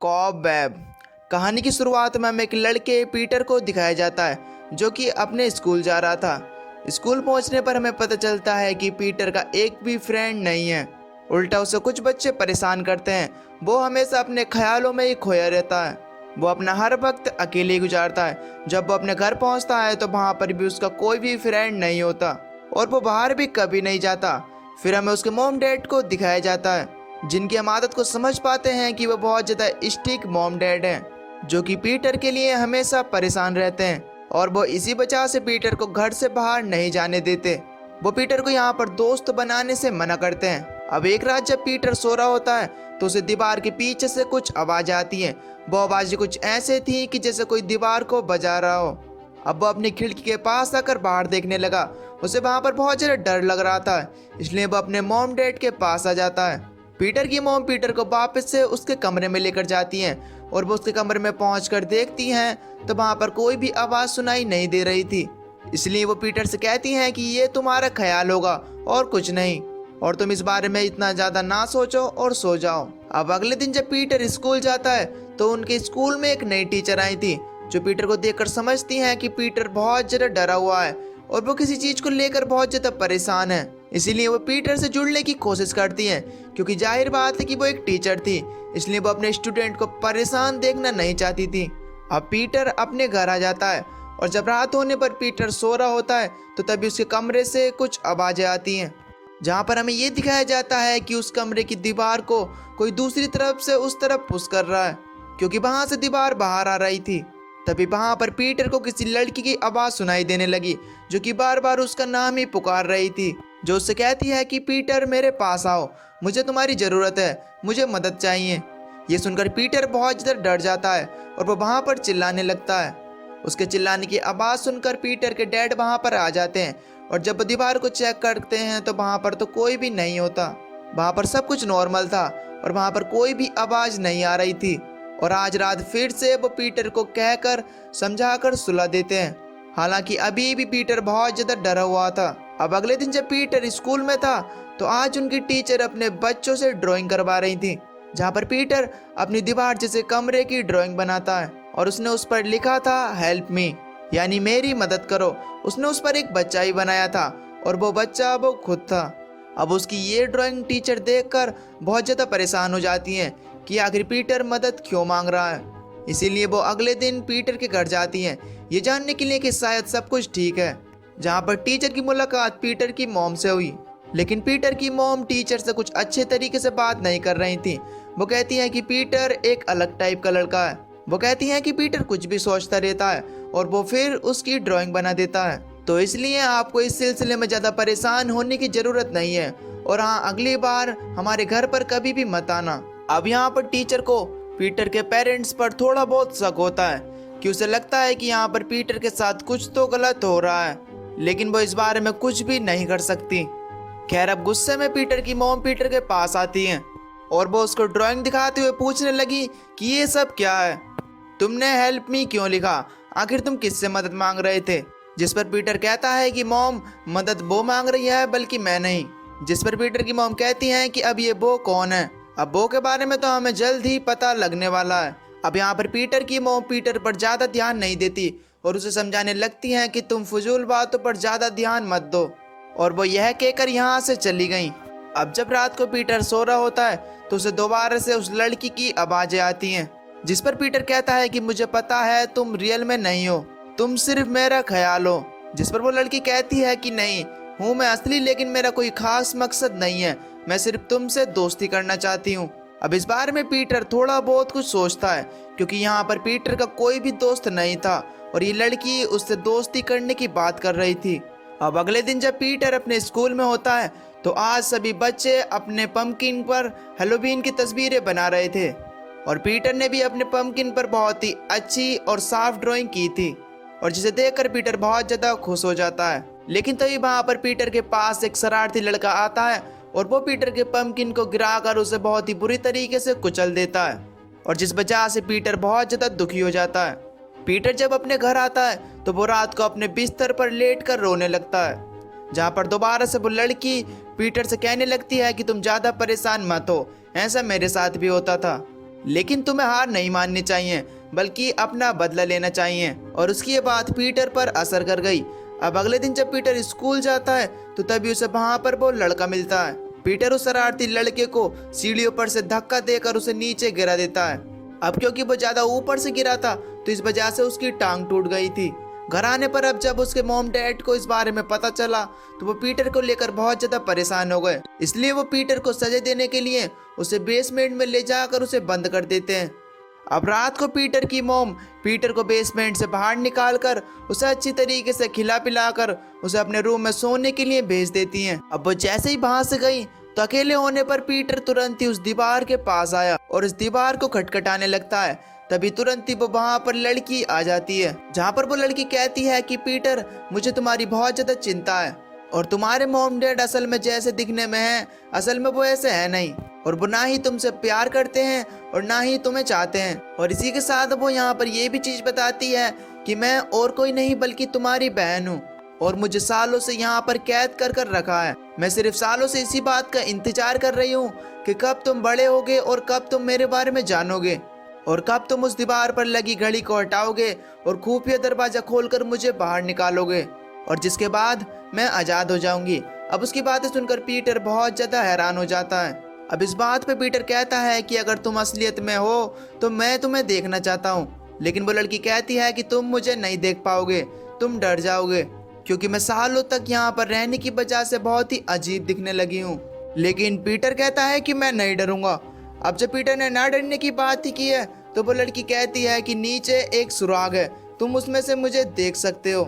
Cobweb. कहानी की शुरुआत में हमें एक लड़के पीटर को दिखाया जाता है जो कि अपने स्कूल जा रहा था। स्कूल पहुंचने पर हमें पता चलता है कि पीटर का एक भी फ्रेंड नहीं है। उल्टा उसे कुछ बच्चे परेशान करते हैं। वो हमेशा अपने ख्यालों में ही खोया रहता है। वो अपना हर वक्त अकेले ही गुजारता है। जब वो अपने घर पहुंचता है तो वहां पर भी उसका कोई भी फ्रेंड नहीं होता और वो बाहर भी कभी नहीं जाता। फिर हमें उसके मॉम डैड को दिखाया जाता है जिनकी हम आदत को समझ पाते हैं कि वो बहुत ज़्यादा स्ट्रिक्ट मॉम डैड हैं जो कि पीटर के लिए हमेशा परेशान रहते हैं और वो इसी वजह से पीटर को घर से बाहर नहीं जाने देते। वो पीटर को यहाँ पर दोस्त बनाने से मना करते हैं। अब एक रात जब पीटर सो रहा होता है तो उसे दीवार के पीछे से कुछ आवाज़ आती है। वो आवाज़ें कुछ ऐसे थी कि जैसे कोई दीवार को बजा रहा हो। अब वो अपनी खिड़की के पास आकर बाहर देखने लगा। उसे वहाँ पर बहुत ज़्यादा डर लग रहा था, इसलिए वो अपने मॉम डैड के पास आ जाता है। पीटर की मॉम पीटर को वापस से उसके कमरे में लेकर जाती हैं और वो उसके कमरे में पहुंचकर देखती हैं तो वहाँ पर कोई भी आवाज़ सुनाई नहीं दे रही थी। इसलिए वो पीटर से कहती हैं कि ये तुम्हारा ख्याल होगा और कुछ नहीं, और तुम इस बारे में इतना ज़्यादा ना सोचो और सो जाओ। अब अगले दिन जब पीटर स्कूल जाता है तो उनके स्कूल में एक नई टीचर आई थी जो पीटर को देखकर समझती हैं कि पीटर बहुत ज़्यादा डरा हुआ है और वो किसी चीज़ को लेकर बहुत ज़्यादा परेशान है। इसीलिए वो पीटर से जुड़ने की कोशिश करती हैं क्योंकि जाहिर बात है कि वो एक टीचर थी, इसलिए वो अपने स्टूडेंट को परेशान देखना नहीं चाहती थी। अब पीटर अपने घर आ जाता है और जब रात होने पर पीटर सो रहा होता है तो तभी उसके कमरे से कुछ आवाज़ें आती हैं जहाँ पर हमें ये दिखाया जाता है कि उस कमरे की दीवार को कोई दूसरी तरफ से उस तरफ पुश कर रहा है क्योंकि वहाँ से दीवार बाहर आ रही थी। तभी वहाँ पर पीटर को किसी लड़की की आवाज़ सुनाई देने लगी जो कि बार बार उसका नाम ही पुकार रही थी, जो उससे कहती है कि पीटर मेरे पास आओ, मुझे तुम्हारी ज़रूरत है, मुझे मदद चाहिए। ये सुनकर पीटर बहुत ज़्यादा डर जाता है और वो वहाँ पर चिल्लाने लगता है। उसके चिल्लाने की आवाज़ सुनकर पीटर के डैड वहाँ पर आ जाते हैं और जब वो दीवार को चेक करते हैं तो वहाँ पर तो कोई भी नहीं होता। वहाँ पर सब कुछ नॉर्मल था और वहाँ पर कोई भी आवाज़ नहीं आ रही थी। और आज रात फिर से वो पीटर को कहकर समझाकर सुला देते हैं, हालांकि अभी भी पीटर बहुत ज़्यादा डरा हुआ था। अब अगले दिन जब पीटर स्कूल में था तो आज उनकी टीचर अपने बच्चों से ड्राइंग करवा रही थी, जहाँ पर पीटर अपनी दीवार जैसे कमरे की ड्राइंग बनाता है और उसने उस पर लिखा था हेल्प मी, यानी मेरी मदद करो। उसने उस पर एक बच्चा ही बनाया था और वो बच्चा वो खुद था। अब उसकी ये ड्राइंग टीचर देखकर बहुत ज़्यादा परेशान हो जाती हैं कि आखिर पीटर मदद क्यों मांग रहा है। इसीलिए वो अगले दिन पीटर के घर जाती हैं ये जानने के लिए कि शायद सब कुछ ठीक है, जहाँ पर टीचर की मुलाकात पीटर की मॉम से हुई। लेकिन पीटर की मॉम टीचर से कुछ अच्छे तरीके से बात नहीं कर रही थी। वो कहती हैं कि पीटर एक अलग टाइप का लड़का है। वो कहती हैं कि पीटर कुछ भी सोचता रहता है और वो फिर उसकी ड्राइंग बना देता है, तो इसलिए आपको इस सिलसिले में ज़्यादा परेशान होने की ज़रूरत नहीं है और हाँ, अगली बार हमारे घर पर कभी भी मत आना। अब यहाँ पर टीचर को पीटर के पेरेंट्स पर थोड़ा बहुत शक होता है कि उसे लगता है कि यहाँ पर पीटर के साथ कुछ तो गलत हो रहा है, लेकिन वो इस बारे में कुछ भी नहीं कर सकती। खैर, अब गुस्से में पीटर की मॉम पीटर के पास आती हैं और वो उसको ड्राइंग दिखाते हुए पूछने लगी कि ये सब क्या है, तुमने हेल्प मी क्यों लिखा, आखिर तुम किससे मदद मांग रहे थे। जिस पर पीटर कहता है कि मॉम, मदद वो मांग रही है बल्कि मैं नहीं। जिस पर पीटर की मॉम कहती हैं कि अब ये वो कौन है, अब वो के बारे में तो हमें जल्द ही पता लगने वाला है। अब यहाँ पर पीटर की मॉम पीटर पर ज़्यादा ध्यान नहीं देती और उसे समझाने लगती हैं कि तुम फजूल बातों पर ज़्यादा ध्यान मत दो, और वो यह कहकर यहाँ से चली गई। अब जब रात को पीटर सो रहा होता है तो उसे दोबारा से उस लड़की की आवाज़ें आती हैं, जिस पर पीटर कहता है कि मुझे पता है तुम रियल में नहीं हो, तुम सिर्फ मेरा ख्याल हो। जिस पर वो लड़की कहती है कि नहीं, हूँ मैं असली, लेकिन मेरा कोई खास मकसद नहीं है, मैं सिर्फ तुमसे दोस्ती करना चाहती हूँ। अब इस बारे में पीटर थोड़ा बहुत कुछ सोचता है क्योंकि यहाँ पर पीटर का कोई भी दोस्त नहीं था और ये लड़की उससे दोस्ती करने की बात कर रही थी। अब अगले दिन जब पीटर अपने स्कूल में होता है तो आज सभी बच्चे अपने पंपकिन पर हैलोवीन की तस्वीरें बना रहे थे और पीटर ने भी अपने पंपकिन पर बहुत ही अच्छी और साफ ड्राइंग की थी, और जिसे देखकर पीटर बहुत ज़्यादा खुश हो जाता है। लेकिन तभी वहाँ पर पीटर के पास एक शरारती लड़का आता है और वो पीटर के पंपकिन को गिराकर उसे बहुत ही बुरी तरीके से कुचल देता है, और जिस वजह से पीटर बहुत ज़्यादा दुखी हो जाता है। पीटर जब अपने घर आता है तो वो रात को अपने बिस्तर पर लेटकर रोने लगता है, जहाँ पर दोबारा से वो लड़की पीटर से कहने लगती है कि तुम ज़्यादा परेशान मत हो, ऐसा मेरे साथ भी होता था। लेकिन तुम्हें हार नहीं माननी चाहिए, बल्कि अपना बदला लेना चाहिए। और उसकी ये बात पीटर पर असर कर गई। अब अगले दिन जब पीटर स्कूल जाता है तो तभी उसे वहां पर वो लड़का मिलता है। पीटर उस शरारती लड़के को सीढ़ियों पर से धक्का देकर उसे नीचे गिरा देता है। अब क्योंकि वो ज्यादा ऊपर से गिरा था तो इस वजह से उसकी टांग टूट गई थी। घर आने पर अब जब उसके मॉम डैड को इस बारे में पता चला तो वो पीटर को लेकर बहुत ज्यादा परेशान हो गए। इसलिए वो पीटर को सजा देने के लिए उसे बेसमेंट में ले जाकर उसे बंद कर देते हैं। अब रात को पीटर की मॉम पीटर को बेसमेंट से बाहर निकालकर उसे अच्छी तरीके से खिला पिलाकर उसे अपने रूम में सोने के लिए भेज देती हैं। अब वो जैसे ही वहां से गई तो अकेले होने पर पीटर तुरंत ही उस दीवार के पास आया और इस दीवार को खटखटाने लगता है। तभी तुरंत ही वो वहां पर लड़की आ जाती है, जहां पर वो लड़की कहती है कि पीटर, मुझे तुम्हारी बहुत ज्यादा चिंता है और तुम्हारे मॉम डैड असल में जैसे दिखने में हैं, असल में वो ऐसे है नहीं, और वो ना ही तुमसे प्यार करते हैं और ना ही तुम्हें चाहते हैं। और इसी के साथ वो यहाँ पर ये भी चीज बताती है कि मैं और कोई नहीं बल्कि तुम्हारी बहन हूँ और मुझे सालों से यहाँ पर कैद कर कर रखा है। मैं सिर्फ सालों से इसी बात का इंतजार कर रही हूँ कि कब तुम बड़े होगे और कब तुम मेरे बारे में जानोगे और कब तुम उस दीवार पर लगी घड़ी को हटाओगे और खुफिया दरवाजा खोलकर मुझे बाहर निकालोगे, और जिसके बाद मैं आजाद हो जाऊंगी। अब उसकी बातें सुनकर पीटर बहुत ज्यादा हैरान हो जाता है। अब इस बात पे पीटर कहता है कि अगर तुम असलियत में हो तो मैं तुम्हें देखना चाहता हूँ, लेकिन वो लड़की कहती है कि तुम मुझे नहीं देख पाओगे, तुम डर जाओगे, क्योंकि मैं सालों तक यहाँ पर रहने की वजह से बहुत ही अजीब दिखने लगी हूँ। लेकिन पीटर कहता है कि मैं नहीं डरूंगा। अब जब पीटर ने ना डरने की बात ही की है तो वो लड़की कहती है कि नीचे एक सुराग है, तुम उसमें से मुझे देख सकते हो।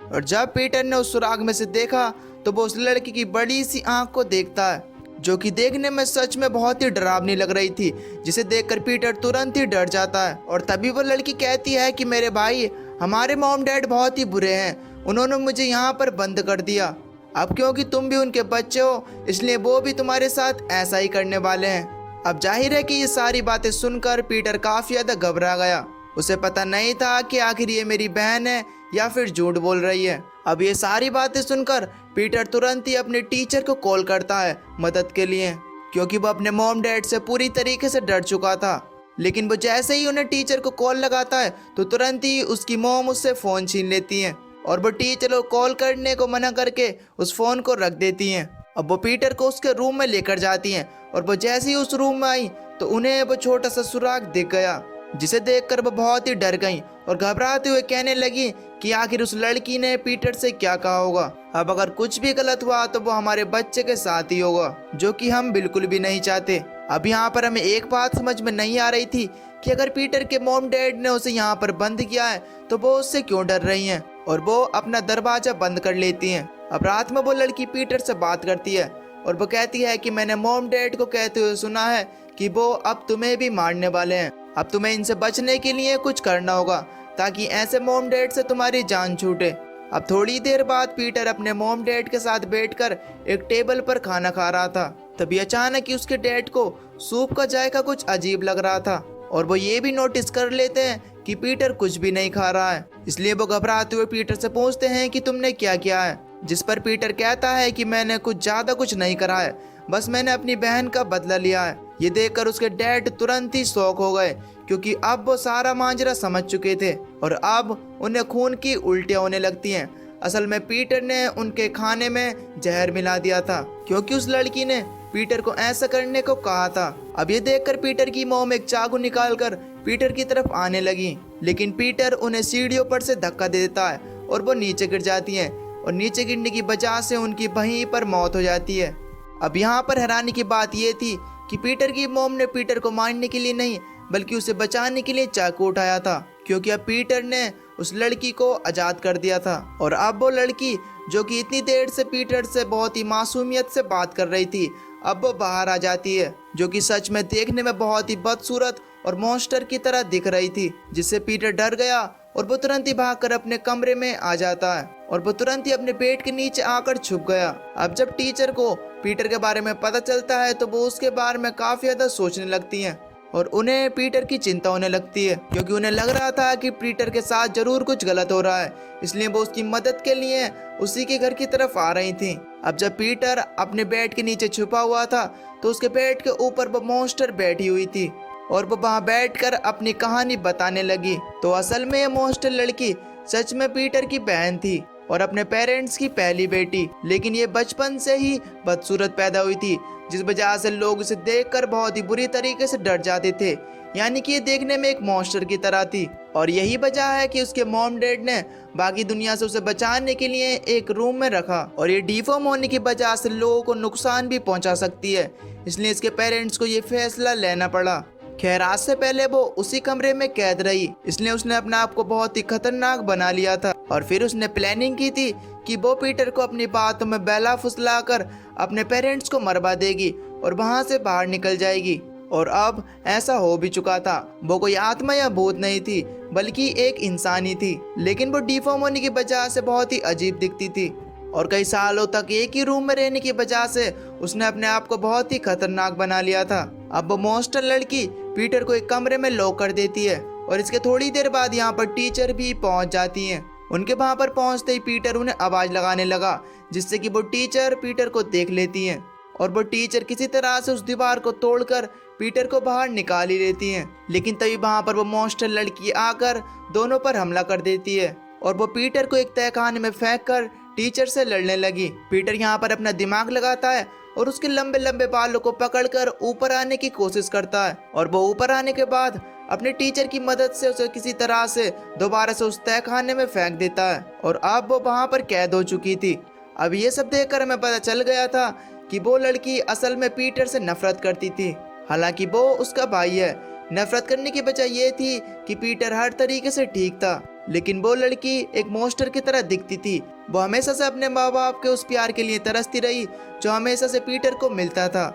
और जब पीटर ने उस सुराग में से देखा तो वो उस लड़की की बड़ी सी आंख को देखता है, जो कि देखने में सच में बहुत ही डरावनी लग रही थी, जिसे देखकर पीटर तुरंत ही डर जाता है। और तभी वो लड़की कहती है कि मेरे भाई, हमारे मॉम डैड बहुत ही बुरे हैं, उन्होंने मुझे यहाँ पर बंद कर दिया। अब क्योंकि तुम भी उनके बच्चे हो इसलिए वो भी तुम्हारे साथ ऐसा ही करने वाले हैं। अब जाहिर है कि ये सारी बातें सुनकर पीटर काफी ज्यादा घबरा गया। उसे पता नहीं था कि आखिर ये मेरी बहन है या फिर झूठ बोल रही है। अब ये सारी बातें सुनकर पीटर तुरंत ही अपने टीचर को कॉल करता है मदद के लिए, क्योंकि वो अपने मॉम डैड से पूरी तरीके से डर चुका था। लेकिन वो जैसे ही उन्हें टीचर को कॉल लगाता है तो तुरंत ही उसकी मॉम उससे फोन छीन लेती है और वो टीचर को कॉल करने को मना करके उस फोन को रख देती हैं। अब वो पीटर को उसके रूम में लेकर जाती हैं और वो जैसे ही उस रूम में आई तो उन्हें वो छोटा सा सुराग दिख गया, जिसे देखकर वो बहुत ही डर गई और घबराते हुए कहने लगी कि आखिर उस लड़की ने पीटर से क्या कहा होगा। अब अगर कुछ भी गलत हुआ तो वो हमारे बच्चे के साथ ही होगा, जो कि हम बिल्कुल भी नहीं चाहते। अब यहाँ पर हमें एक बात समझ में नहीं आ रही थी कि अगर पीटर के मॉम डैड ने उसे यहाँ पर बंद किया है तो वो उससे क्यों डर रही हैं और वो अपना दरवाजा बंद कर लेती हैं। अब रात में वो लड़की पीटर से बात करती है और वो कहती है कि मैंने मॉम डैड को कहते हुए सुना है कि वो अब तुम्हें भी मारने वाले हैं। अब तुम्हें इनसे बचने के लिए कुछ करना होगा ताकि ऐसे मॉम डैड से तुम्हारी जान छूटे। अब थोड़ी देर बाद पीटर अपने मॉम डैड के साथ बैठकर एक टेबल पर खाना खा रहा था। तभी अचानक ही उसके डैड को सूप का जायका कुछ अजीब लग रहा था और वो ये भी नोटिस कर लेते हैं कि पीटर कुछ भी नहीं खा रहा है। इसलिए वो घबराते हुए पीटर से पूछते हैं कि तुमने क्या किया है, जिस पर पीटर कहता है कि मैंने कुछ नहीं करा है, बस मैंने अपनी बहन का बदला लिया है। ये देखकर उसके डैड तुरंत ही शॉक हो गए, क्योंकि अब वो सारा मांजरा समझ चुके थे और अब उन्हें खून की उल्टियां होने लगती हैं। असल में पीटर ने उनके खाने में जहर मिला दिया था, क्योंकि उस लड़की ने पीटर को ऐसा करने को कहा था। अब ये देखकर पीटर की मॉम एक चाकू निकालकर पीटर की तरफ आने लगी, लेकिन पीटर उन्हें सीढ़ियों पर से धक्का दे देता है और वो नीचे गिर जाती हैं और नीचे गिरने की वजह से उनकी वहीं पर मौत हो जाती है। अब यहाँ पर हैरानी की बात यह थी कि पीटर की मॉम ने पीटर को मारने के लिए नहीं बल्कि उसे बचाने के लिए चाकू उठाया था, क्योंकि अब पीटर ने उस लड़की को आजाद कर दिया था। और अब वो लड़की जो कि इतनी देर से पीटर से बहुत ही मासूमियत से बात कर रही थी, अब वो बाहर आ जाती है, जो कि सच में देखने में बहुत ही बदसूरत और मॉन्स्टर की तरह दिख रही थी, जिससे पीटर डर गया और वो तुरंत ही भागकर अपने कमरे में आ जाता है और वो तुरंत ही अपने बेड के नीचे आकर छुप गया। अब जब टीचर को पीटर के बारे में पता चलता है तो वो उसके बारे में काफी ज्यादा सोचने लगती हैं और उन्हें पीटर की चिंता होने लगती है, क्योंकि उन्हें लग रहा था कि पीटर के साथ जरूर कुछ गलत हो रहा है, इसलिए वो उसकी मदद के लिए उसी के घर की तरफ आ रही थी। अब जब पीटर अपने बेड के नीचे छुपा हुआ था तो उसके बेड के ऊपर वो मॉन्स्टर बैठी हुई थी और वो वहाँ बैठकर अपनी कहानी बताने लगी। तो असल में ये मॉन्स्टर लड़की सच में पीटर की बहन थी और अपने पेरेंट्स की पहली बेटी, लेकिन ये बचपन से ही बदसूरत पैदा हुई थी, जिस वजह से लोग उसे देखकर बहुत ही बुरी तरीके से डर जाते थे। यानी कि ये देखने में एक मॉन्स्टर की तरह थी और यही वजह है कि उसके मॉम डैड ने बाकी दुनिया से उसे बचाने के लिए एक रूम में रखा। और ये डिफॉर्म होने की वजह से लोगों को नुकसान भी पहुंचा सकती है, इसलिए इसके पेरेंट्स को ये फैसला लेना पड़ा। खैर, आज से पहले वो उसी कमरे में कैद रही, इसलिए उसने अपने आप को बहुत ही खतरनाक बना लिया था। और फिर उसने प्लानिंग की थी कि वो पीटर को अपनी बातों में बहला फुसलाकर अपने पेरेंट्स को मरवा देगी और वहां से बाहर निकल जाएगी। और अब ऐसा हो भी चुका था। वो कोई आत्मा या भूत नहीं थी, बल्कि एक इंसान ही थी, लेकिन वो डिफॉर्म होने की वजह से बहुत ही अजीब दिखती थी। और कई सालों तक एक ही रूम में रहने की वजह से उसने अपने आप को बहुत ही खतरनाक बना लिया था। अब वो मॉन्स्टर लड़की पीटर को एक कमरे में लॉक कर देती है और इसके थोड़ी देर बाद यहाँ पर टीचर भी पहुँच जाती हैं। उनके वहाँ पर पहुँचते ही पीटर उन्हें आवाज़ लगाने लगा, जिससे कि वो टीचर पीटर को देख लेती हैं और वो टीचर किसी तरह से उस दीवार को तोड़कर पीटर को बाहर निकाल ही लेती हैं। लेकिन तभी वहाँ पर वो मॉन्स्टर लड़की आकर दोनों पर हमला कर देती है और वो पीटर को एक तहखाने में फेंक कर टीचर से लड़ने लगी। पीटर यहाँ पर अपना दिमाग लगाता है और उसके लंबे लंबे बालों को पकड़कर ऊपर आने की कोशिश करता है और वो ऊपर आने के बाद अपने टीचर की मदद से उसे किसी तरह से दोबारा से उस तहखाने में फेंक देता है और अब वो वहाँ पर कैद हो चुकी थी। अब ये सब देखकर हमें पता चल गया था कि वो लड़की असल में पीटर से नफरत करती थी, हालांकि वो उसका भाई है। नफरत करने की वजह ये थी कि पीटर हर तरीके से ठीक था, लेकिन वो लड़की एक मॉन्स्टर की तरह दिखती थी। वो हमेशा से अपने माँ बाप के उस प्यार के लिए तरसती रही जो हमेशा से पीटर को मिलता था।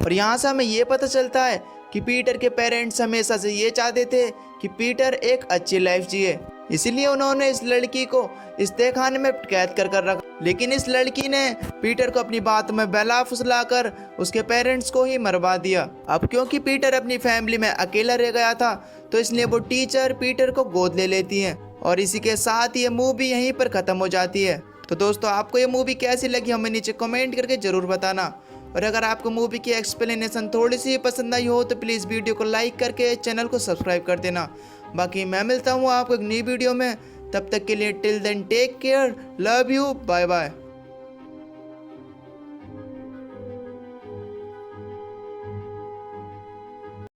और यहाँ से हमें ये पता चलता है कि पीटर के पेरेंट्स हमेशा से ये चाहते थे कि पीटर एक अच्छी लाइफ जिए, इसीलिए उन्होंने इस लड़की को इस तहखाने में कैद कर रखा। लेकिन इस लड़की ने पीटर को अपनी बात में बहला फुसलाकर उसके पेरेंट्स को ही मरवा दिया। अब क्योंकि पीटर अपनी फैमिली में अकेला रह गया था, तो इसलिए वो टीचर पीटर को गोद ले लेती हैं और इसी के साथ ये मूवी यहीं पर ख़त्म हो जाती है। तो दोस्तों, आपको ये मूवी कैसी लगी हमें नीचे कमेंट करके ज़रूर बताना। और अगर आपको मूवी की एक्सप्लेनेशन थोड़ी सी पसंद आई हो तो प्लीज़ वीडियो को लाइक करके चैनल को सब्सक्राइब कर देना। बाकी मैं मिलता हूँ आपको एक नई वीडियो में, तब तक के लिए till then take care, love you, bye bye.